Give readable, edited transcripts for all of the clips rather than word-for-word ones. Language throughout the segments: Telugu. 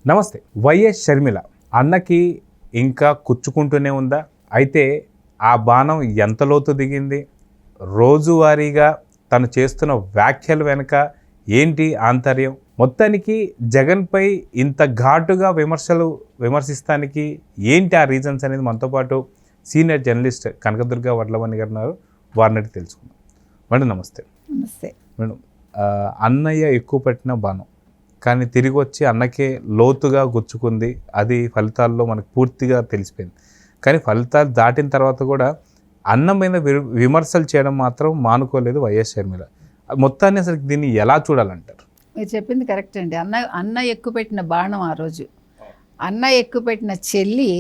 నమస్తే. వైఎస్ షర్మిల అన్నకి ఇంకా కుచ్చుకుంటూనే ఉందా? అయితే ఆ బాణం ఎంత లోతు దిగింది? రోజువారీగా తను చేస్తున్న వ్యాఖ్యలు వెనుక ఏంటి ఆంతర్యం? మొత్తానికి జగన్పై ఇంత ఘాటుగా విమర్శిస్తానికి ఏంటి ఆ రీజన్స్ అనేది మనతో పాటు సీనియర్ జర్నలిస్ట్ కనకదుర్గ వడ్లవని గారు ఉన్నారు. వారిని తెలుసుకుందాం. మేడం నమస్తే. నమస్తే మేడం, అన్నయ్య ఎక్కువ పెట్టిన బాణం కానీ తిరిగి వచ్చి అన్నకే లోతుగా గుచ్చుకుంది. అది ఫలితాల్లో మనకు పూర్తిగా తెలిసిపోయింది. కానీ ఫలితాలు దాటిన తర్వాత కూడా అన్న మీద విమర్శలు చేయడం మాత్రం మానుకోలేదు వైఎస్ షర్మిల. మొత్తాన్ని అసలు దీన్ని ఎలా చూడాలంటారు? మీరు చెప్పింది కరెక్ట్ అండి. అన్న ఎక్కుపెట్టిన బాణం ఆ రోజు, అన్న ఎక్కుపెట్టిన చెల్లి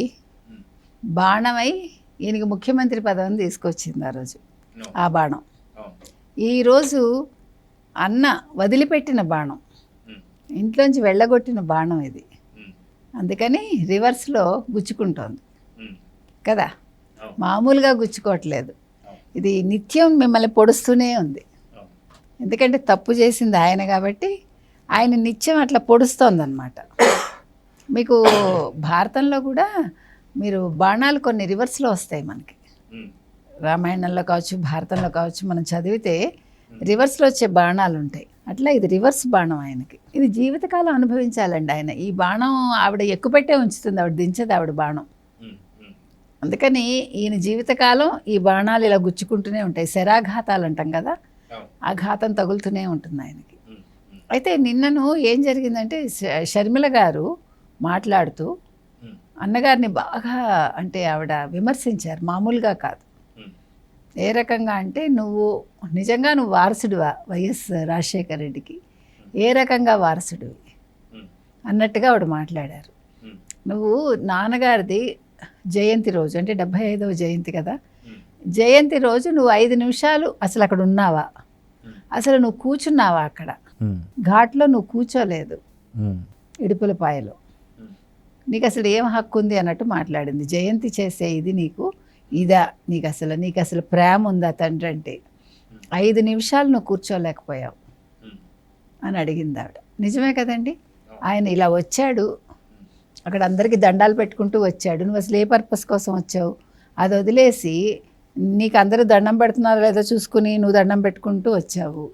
బాణమై ఈయనకి ముఖ్యమంత్రి పదవిని తీసుకొచ్చింది ఆ రోజు. ఆ బాణం ఈరోజు అన్న వదిలిపెట్టిన బాణం, ఇంట్లోంచి వెళ్ళగొట్టిన బాణం ఇది. అందుకని రివర్స్లో గుచ్చుకుంటోంది కదా, మామూలుగా గుచ్చుకోవట్లేదు. ఇది నిత్యం మిమ్మల్ని పొడుస్తూనే ఉంది. ఎందుకంటే తప్పు చేసింది ఆయన కాబట్టి ఆయన నిత్యం అట్లా పొడుస్తోందన్నమాట. మీకు భారతంలో కూడా మీరు బాణాలు కొన్ని రివర్స్లో వస్తాయి మనకి. రామాయణంలో కావచ్చు, భారతంలో కావచ్చు, మనం చదివితే రివర్స్లో వచ్చే బాణాలు ఉంటాయి. అట్లా ఇది రివర్స్ బాణం ఆయనకి. ఇది జీవితకాలం అనుభవించాలండి ఆయన. ఈ బాణం ఆవిడ ఎక్కుపెట్టే ఉంచుతుంది, ఆవిడ దించదు ఆవిడ బాణం. అందుకని ఈయన జీవితకాలం ఈ బాణాలు ఇలా గుచ్చుకుంటూనే ఉంటాయి. శరాఘాతాలు అంటాం కదా, ఆ ఘాతం తగులుతూనే ఉంటుంది ఆయనకి. అయితే నిన్నను ఏం జరిగిందంటే షర్మిల గారు మాట్లాడుతూ అన్నగారిని బాగా అంటే ఆవిడ విమర్శించారు, మామూలుగా కాదు. ఏ రకంగా అంటే, నువ్వు నిజంగా నువ్వు వారసుడివా వైఎస్ రాజశేఖర రెడ్డికి? ఏ రకంగా వారసుడివి అన్నట్టుగా ఆవిడ మాట్లాడారు. నువ్వు నాన్నగారిది జయంతి రోజు అంటే 75వ జయంతి కదా, జయంతి రోజు నువ్వు 5 నిమిషాలు అసలు అక్కడ ఉన్నావా? అసలు నువ్వు కూర్చున్నావా? అక్కడ ఘాట్లో నువ్వు కూర్చోలేదు, ఇడుపులపాయలో. నీకు అసలు ఏం హక్కు ఉంది అన్నట్టు మాట్లాడింది. జయంతి చేసే ఇది నీకు ఇదా? నీకు అసలు ప్రేమ ఉందా తండ్రి అంటే? 5 నిమిషాలు నువ్వు కూర్చోలేకపోయావు అని అడిగింది ఆవిడ. నిజమే కదండి. ఆయన ఇలా వచ్చాడు, అక్కడ అందరికీ దండాలు పెట్టుకుంటూ వచ్చాడు. నువ్వు అసలు ఏ పర్పస్ కోసం వచ్చావు? అది వదిలేసి నీకు అందరూ దండం పెడుతున్నారో లేదో చూసుకుని నువ్వు దండం పెట్టుకుంటూ వచ్చావు.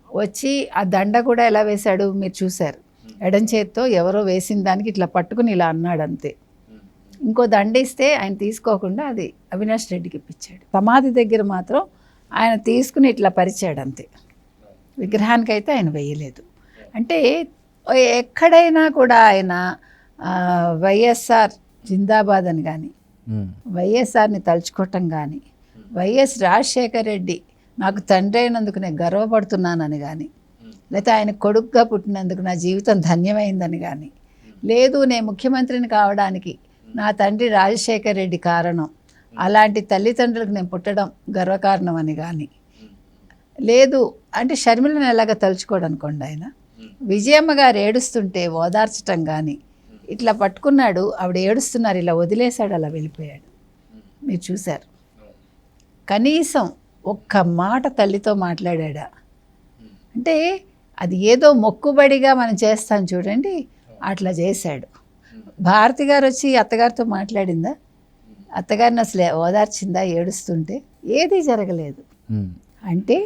వచ్చి ఆ దండ కూడా ఎలా వేశాడు మీరు చూశారు. ఎడం చేత్తో ఎవరో వేసిన దానికి ఇట్లా పట్టుకుని ఇలా అన్నాడు అంతే. ఇంకో దండ ఇస్తే ఆయన తీసుకోకుండా అది అవినాష్ రెడ్డికి ఇప్పించాడు. సమాధి దగ్గర మాత్రం ఆయన తీసుకుని ఇట్లా పరిచాడు అంతే. విగ్రహానికైతే ఆయన వేయలేదు. అంటే ఎక్కడైనా కూడా ఆయన వైఎస్ఆర్ జిందాబాద్ అని కానీ, వైఎస్ఆర్ని తలుచుకోవటం కానీ, వైఎస్ రాజశేఖర రెడ్డి నాకు తండ్రి అయినందుకు నేను గర్వపడుతున్నానని కానీ, లేకపోతే ఆయన కొడుకుగా పుట్టినందుకు నా జీవితం ధన్యమైందని కానీ, లేదు నేను ముఖ్యమంత్రిని కావడానికి నా తండ్రి రాజశేఖర రెడ్డి కారణం, అలాంటి తల్లిదండ్రులకు నేను పుట్టడం గర్వకారణం అని కానీ లేదు. అంటే షర్మిలను ఎలాగ తలుచుకోడు అనుకోండి ఆయన. విజయమ్మ గారు ఏడుస్తుంటే ఓదార్చటం కానీ ఇట్లా పట్టుకున్నాడు, ఆవిడ ఏడుస్తున్నారు, ఇలా వదిలేశాడు, అలా వెళ్ళిపోయాడు. మీరు చూశారు. కనీసం ఒక్క మాట తల్లితో మాట్లాడా అంటే అది ఏదో మొక్కుబడిగా మనం చేస్తాం చూడండి, అట్లా చేశాడు. భారతి గారు వచ్చి అత్తగారితో మాట్లాడిందా? అత్తగారిని అసలు ఓదార్చిందా ఏడుస్తుంటే? ఏదీ జరగలేదు. అంటే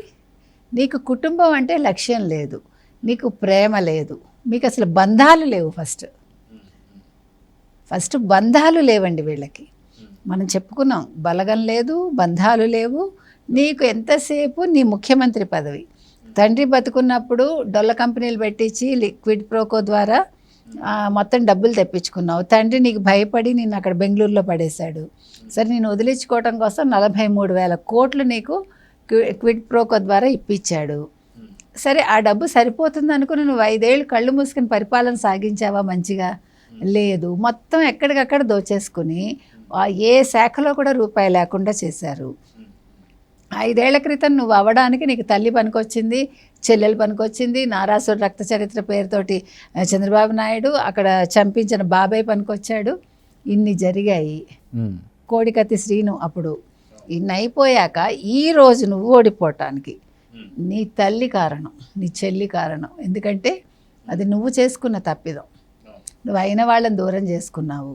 నీకు కుటుంబం అంటే లక్ష్యం లేదు, నీకు ప్రేమ లేదు, మీకు అసలు బంధాలు లేవు. ఫస్ట్ బంధాలు లేవండి వీళ్ళకి. మనం చెప్పుకున్నాం, బలగం లేదు, బంధాలు లేవు. నీకు ఎంతసేపు నీ ముఖ్యమంత్రి పదవి. తండ్రి బతుకున్నప్పుడు డొల్ల కంపెనీలు పెట్టించి లిక్విడ్ ప్రోకో ద్వారా మొత్తం డబ్బులు తెప్పించుకున్నావు. తండ్రి నీకు భయపడి నిన్ను అక్కడ బెంగళూరులో పడేశాడు. సరే, నేను వదిలించుకోవటం కోసం 43,000 కోట్లు నీకు క్విడ్ ప్రోకో ద్వారా ఇప్పించాడు. సరే, ఆ డబ్బు సరిపోతుంది అనుకుని నువ్వు 5 ఏళ్ళు కళ్ళు మూసుకుని పరిపాలన సాగించావా? మంచిగా లేదు. మొత్తం ఎక్కడికక్కడ దోచేసుకుని ఏ శాఖలో కూడా రూపాయి లేకుండా చేశారు. 5 ఏళ్ల క్రితం నువ్వు అవ్వడానికి నీకు తల్లి పనికొచ్చింది, చెల్లెలు పనికొచ్చింది, నారాసుర రక్త చరిత్ర పేరుతోటి చంద్రబాబు నాయుడు అక్కడ చంపించిన బాబాయ్ పనికొచ్చాడు. ఇన్ని జరిగాయి. కోడికత్తి శ్రీను అప్పుడు ఇన్ని అయిపోయాక ఈరోజు నువ్వు ఓడిపోవటానికి నీ తల్లి కారణం, నీ చెల్లి కారణం. ఎందుకంటే అది నువ్వు చేసుకున్న తప్పిదం. నువ్వు అయిన వాళ్ళని దూరం చేసుకున్నావు,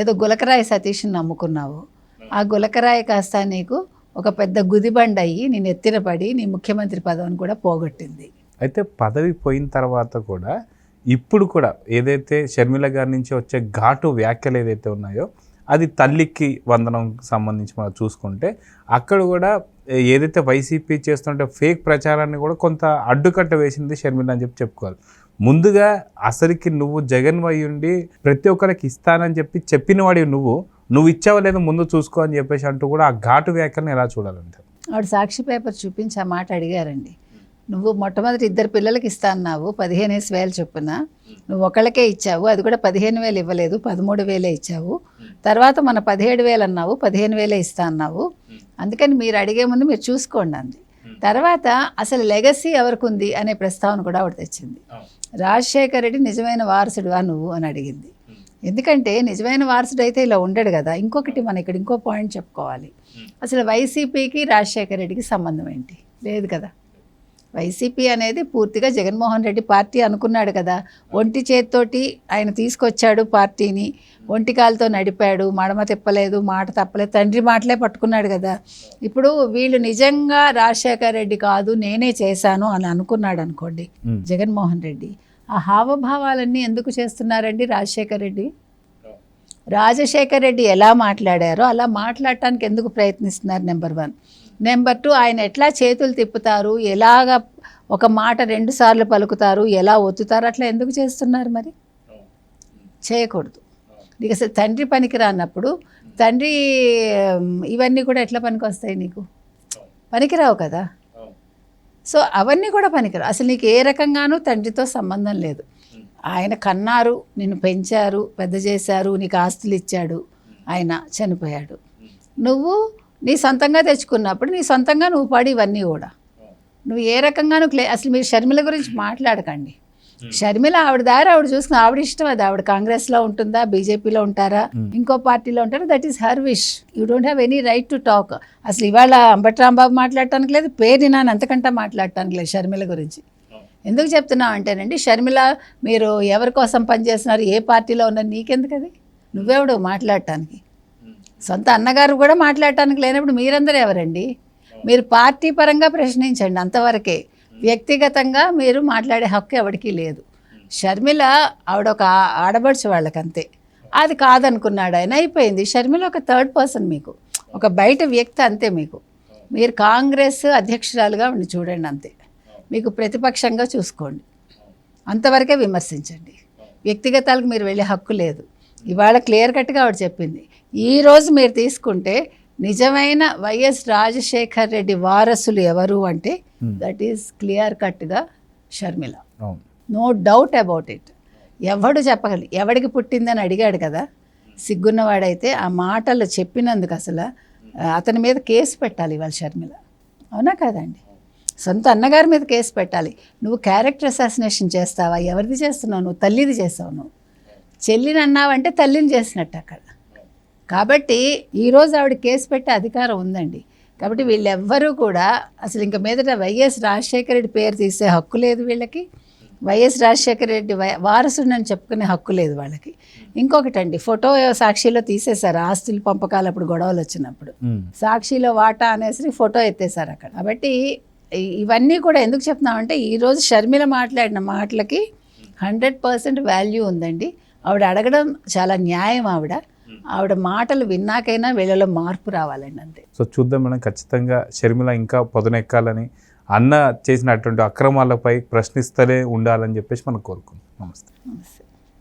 ఏదో గులకరాయి సతీష్ని నమ్ముకున్నావు. ఆ గులకరాయి కాస్త నీకు ఒక పెద్ద గుదిబండ అయ్యి నేను ఎత్తినపడి నీ ముఖ్యమంత్రి పదవిని కూడా పోగొట్టింది. అయితే పదవి పోయిన తర్వాత కూడా ఇప్పుడు కూడా ఏదైతే షర్మిల గారి నుంచి వచ్చే ఘాటు వ్యాఖ్యలు ఏదైతే ఉన్నాయో అది తల్లికి వందనం సంబంధించి మనం చూసుకుంటే అక్కడ కూడా ఏదైతే వైసీపీ చేస్తుంటే ఫేక్ ప్రచారాన్ని కూడా కొంత అడ్డుకట్ట వేసింది షర్మిల అని చెప్పుకోవాలి. ముందుగా అసలుకి నువ్వు జగన్ వై ఉండి ప్రతి ఒక్కరికి ఇస్తానని చెప్పిన వాడివి నువ్వు ఇచ్చావో లేదో ముందు చూసుకో అని చెప్పేసి అంటూ కూడా ఆ ఘాటు వ్యాఖ్యలను ఎలా చూడాలంటే ఆవిడ సాక్షి పేపర్ చూపించి ఆ మాట అడిగారండి. నువ్వు మొట్టమొదటి 2 పిల్లలకి ఇస్తా అన్నావు 15,000 చొప్పున, నువ్వు ఒకళ్ళకే ఇచ్చావు, అది కూడా 15,000 ఇవ్వలేదు, 13,000 ఇచ్చావు. తర్వాత మన 17,000 అన్నావు, 15,000 ఇస్తా అన్నావు. అందుకని మీరు అడిగే ముందు మీరు చూసుకోండి అంది. తర్వాత అసలు లెగసీ ఎవరికి ఉంది అనే ప్రస్తావన కూడా ఆవిడ తెచ్చింది. రాజశేఖర్ రెడ్డి నిజమైన వారసుడువా నువ్వు అని అడిగింది. ఎందుకంటే నిజమైన వారసుడు అయితే ఇలా ఉండడు కదా. ఇంకొకటి మనం ఇక్కడ ఇంకో పాయింట్ చెప్పుకోవాలి. అసలు వైసీపీకి రాజశేఖర్ రెడ్డికి సంబంధం ఏంటి? లేదు కదా. వైసీపీ అనేది పూర్తిగా జగన్మోహన్ రెడ్డి పార్టీ అనుకున్నాడు కదా. ఒంటి చేత్తోటి ఆయన తీసుకొచ్చాడు పార్టీని, ఒంటికాలతో నడిపాడు, మడమ తిప్పలేదు, మాట తప్పలేదు, తండ్రి మాటలే పట్టుకున్నాడు కదా. ఇప్పుడు వీళ్ళు నిజంగా రాజశేఖర్ రెడ్డి కాదు నేనే చేశాను అని అనుకున్నాడు అనుకోండి జగన్మోహన్ రెడ్డి, ఆ హావభావాలన్నీ ఎందుకు చేస్తున్నారండి రాజశేఖర్ రెడ్డి? రాజశేఖర్ రెడ్డి ఎలా మాట్లాడారో అలా మాట్లాడటానికి ఎందుకు ప్రయత్నిస్తున్నారు? నెంబర్ 1. నెంబర్ 2, ఆయన ఎట్లా చేతులు తిప్పుతారు, ఎలాగ ఒక మాట 2 సార్లు పలుకుతారు, ఎలా ఒత్తుతారు, అట్లా ఎందుకు చేస్తున్నారు? మరి చేయకూడదు. నీకు అసలు తండ్రి పనికి రానప్పుడు తండ్రి ఇవన్నీ కూడా ఎట్లా పనికి వస్తాయి? నీకు పనికిరావు కదా. సో అవన్నీ కూడా పనికిరావు. అసలు నీకు ఏ రకంగానూ తండ్రితో సంబంధం లేదు. ఆయన కన్నారు, నిన్ను పెంచారు, పెద్ద చేశారు, నీకు ఆస్తులు ఇచ్చాడు, ఆయన చనిపోయాడు. నువ్వు నీ సొంతంగా తెచ్చుకున్నప్పుడు నీ సొంతంగా నువ్వు పడి ఇవన్నీ కూడా నువ్వు ఏ రకంగానూ అసలు మీరు షర్మిల గురించి మాట్లాడకండి. షర్మిల ఆవిడ దారి ఆవిడ చూసుకుని ఆవిడ ఇష్టం. అది ఆవిడ కాంగ్రెస్లో ఉంటుందా, బీజేపీలో ఉంటారా, ఇంకో పార్టీలో ఉంటారా, that is her wish. You don't have any right to talk. అసలు ఇవాళ అంబటి రాంబాబు మాట్లాడటానికి లేదు, పేరు నాన్న అంతకంటే మాట్లాడటానికి లేదు షర్మిల గురించి. ఎందుకు చెప్తున్నావు అంటేనండి, షర్మిల మీరు ఎవరి కోసం పనిచేస్తున్నారు, ఏ పార్టీలో ఉన్నారు, నీకెందుకు? అది నువ్వెవడు మాట్లాడటానికి? సొంత అన్నగారు కూడా మాట్లాడటానికి లేనప్పుడు మీరందరూ ఎవరండి? మీరు పార్టీ పరంగా ప్రశ్నించండి, అంతవరకే. వ్యక్తిగతంగా మీరు మాట్లాడే హక్కు ఎవరికీ లేదు. షర్మిల ఆవిడ ఒక ఆడబడుచు వాళ్ళకంతే. అది కాదనుకున్నాడు ఆయన, అయిపోయింది. షర్మిల ఒక 3rd పర్సన్, మీకు ఒక బయట వ్యక్తి అంతే. మీరు కాంగ్రెస్ అధ్యక్షురాలుగా ఉండి చూడండి అంతే. మీకు ప్రతిపక్షంగా చూసుకోండి, అంతవరకే విమర్శించండి. వ్యక్తిగతాలకు మీరు వెళ్ళే హక్కు లేదు. ఇవాళ క్లియర్ కట్గా ఆవిడ చెప్పింది. ఈరోజు మీరు తీసుకుంటే నిజమైన వైఎస్ రాజశేఖర్ రెడ్డి వారసులు ఎవరు అంటే దట్ ఈస్ క్లియర్ కట్గా Sharmila. No doubt about it. ఎవడు చెప్పగలి, ఎవడికి పుట్టిందని అడిగాడు కదా, సిగ్గున్నవాడైతే ఆ మాటలు చెప్పినందుకు అసలు అతని మీద కేసు పెట్టాలి ఇవాళ షర్మిల. అవునా కాదండి? సొంత అన్నగారి మీద కేసు పెట్టాలి. నువ్వు క్యారెక్టర్ అసాసినేషన్ చేస్తావా? ఎవరిది చేస్తున్నావు? నువ్వు తల్లిది చేస్తావు. నువ్వు చెల్లిని అన్నావంటే తల్లిని చేసినట్టు అక్కడ. కాబట్టి ఈరోజు ఆవిడ కేసు పెట్టే అధికారం ఉందండి. కాబట్టి వీళ్ళెవ్వరూ కూడా అసలు ఇంక మీదట వైఎస్ రాజశేఖర రెడ్డి పేరు తీసే హక్కు లేదు వీళ్ళకి. వైఎస్ రాజశేఖర రెడ్డి వారసుడని చెప్పుకునే హక్కు లేదు వాళ్ళకి. ఇంకొకటండి, ఫోటో సాక్షిలో తీసేశారు ఆస్తుల పంపకాలు అప్పుడు గొడవలు వచ్చినప్పుడు. సాక్షిలో వాటా అనేసి ఫోటో ఎత్తేసారు అక్కడ. కాబట్టి ఇవన్నీ కూడా ఎందుకు చెప్తున్నామంటే ఈరోజు షర్మిల మాట్లాడిన మాటలకి 100% వాల్యూ ఉందండి. ఆవిడ అడగడం చాలా న్యాయం. ఆవిడ మాటలు విన్నాకైనా వీళ్ళలో మార్పు రావాలండి అంతే. సో చూద్దాం మేడం, ఖచ్చితంగా షర్మిల ఇంకా పొదనెక్కాలని, అన్న చేసినటువంటి అక్రమాలపై ప్రశ్నిస్తూనే ఉండాలని చెప్పేసి మనం కోరుకుంటున్నాం. నమస్తే.